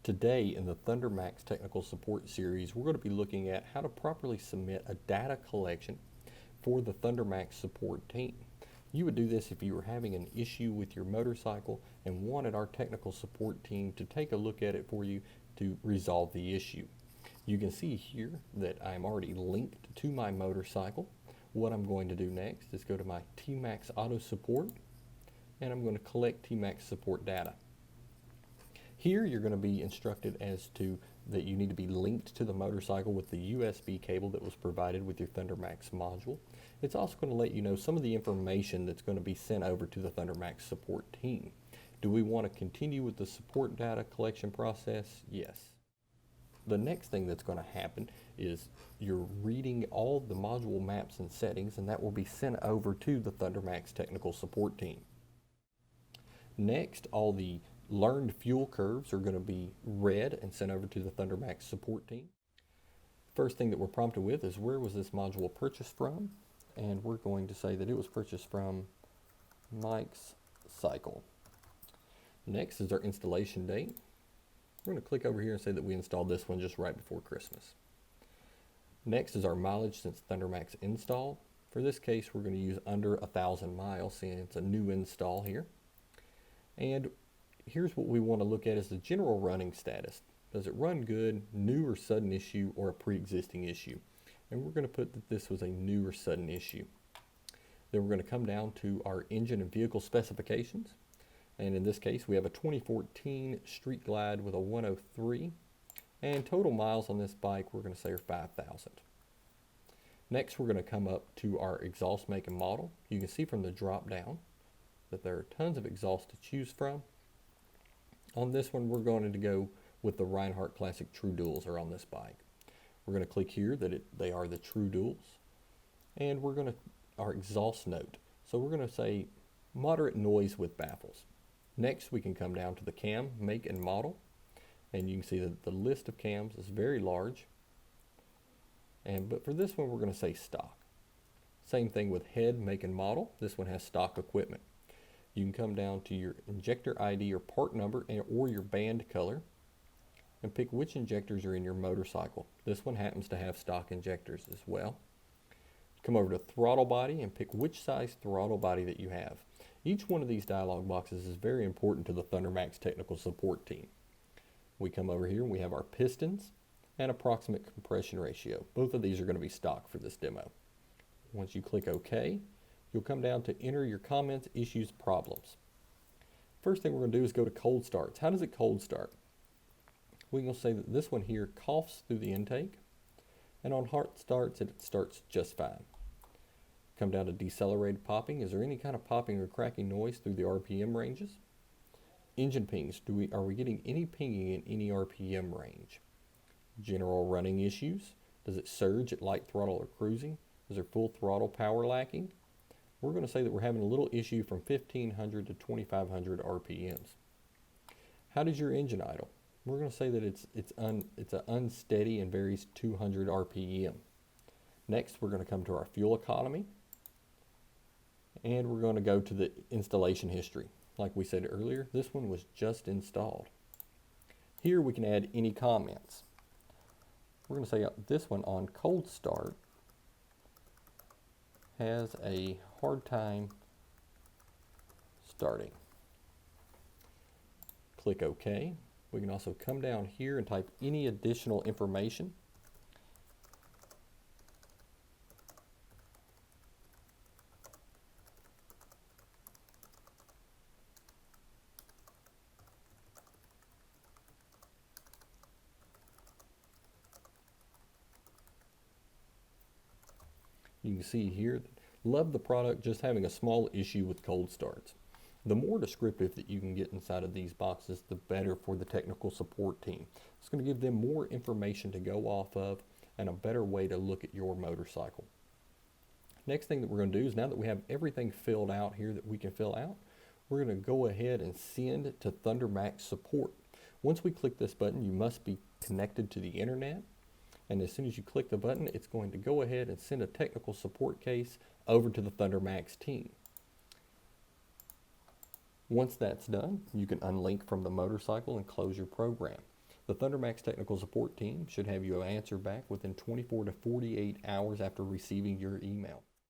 Today in the ThunderMax Technical Support Series, we're going to be looking at how to properly submit a data collection for the ThunderMax support team. You would do this if you were having an issue with your motorcycle and wanted our technical support team to take a look at it for you to resolve the issue. You can see here that I'm already linked to my motorcycle. What I'm going to do next is go to my TMax Auto Support, and I'm going to collect TMax support data. Here you're going to be instructed as to that you need to be linked to the motorcycle with the USB cable that was provided with your ThunderMax module. It's also going to let you know some of the information that's going to be sent over to the ThunderMax support team. Do we want to continue with the support data collection process? Yes. The next thing that's going to happen is you're reading all the module maps and settings, and that will be sent over to the ThunderMax technical support team. Next, all the learned fuel curves are going to be read and sent over to the ThunderMax support team. First thing that we're prompted with is where was this module purchased from, and we're going to say that it was purchased from Mike's Cycle. Next is our installation date. We're going to click over here and say that we installed this one just right before Christmas. Next is our mileage since ThunderMax install. For this case, we're going to use under 1,000 miles since it's a new install here. And here's what we want to look at is the general running status. Does it run good, new or sudden issue, or a pre-existing issue? And we're going to put that this was a new or sudden issue. Then we're going to come down to our engine and vehicle specifications. And in this case, we have a 2014 Street Glide with a 103. And total miles on this bike, we're going to say are 5,000. Next, we're going to come up to our exhaust make and model. You can see from the drop down that there are tons of exhausts to choose from. On this one, we're going to go with the Reinhardt Classic True Duals are on this bike. We're going to click here that they are the True Duals. And we're going to, our exhaust note. So we're going to say moderate noise with baffles. Next, we can come down to the cam, make, and model. And you can see that the list of cams is very large. But for this one, we're going to say stock. Same thing with head, make, and model. This one has stock equipment. You can come down to your injector ID or part number or your band color and pick which injectors are in your motorcycle. This one happens to have stock injectors as well. Come over to throttle body and pick which size throttle body that you have. Each one of these dialog boxes is very important to the ThunderMax technical support team. We come over here and we have our pistons and approximate compression ratio. Both of these are going to be stock for this demo. Once you click OK, you'll come down to enter your comments, issues, problems. First thing we're going to do is go to cold starts. How does it cold start? We're going to say that this one here coughs through the intake, and on hot starts it starts just fine. Come down to decelerated popping. Is there any kind of popping or cracking noise through the RPM ranges? Engine pings. Are we getting any pinging in any RPM range? General running issues. Does it surge at light throttle or cruising? Is there full throttle power lacking? We're going to say that we're having a little issue from 1,500 to 2,500 RPMs. How does your engine idle? We're going to say that it's unsteady and varies 200 RPM. Next, we're going to come to our fuel economy. And we're going to go to the installation history. Like we said earlier, this one was just installed. Here we can add any comments. We're going to say this one on cold start has a hard time starting. Click OK. We can also come down here and type any additional information. You can see here, love the product, just having a small issue with cold starts. The more descriptive that you can get inside of these boxes, the better for the technical support team. It's going to give them more information to go off of and a better way to look at your motorcycle. Next thing that we're going to do is now that we have everything filled out here that we can fill out, we're going to go ahead and send to ThunderMax support. Once we click this button, you must be connected to the internet. And as soon as you click the button, it's going to go ahead and send a technical support case over to the ThunderMax team. Once that's done, you can unlink from the motorcycle and close your program. The ThunderMax technical support team should have you an answer back within 24 to 48 hours after receiving your email.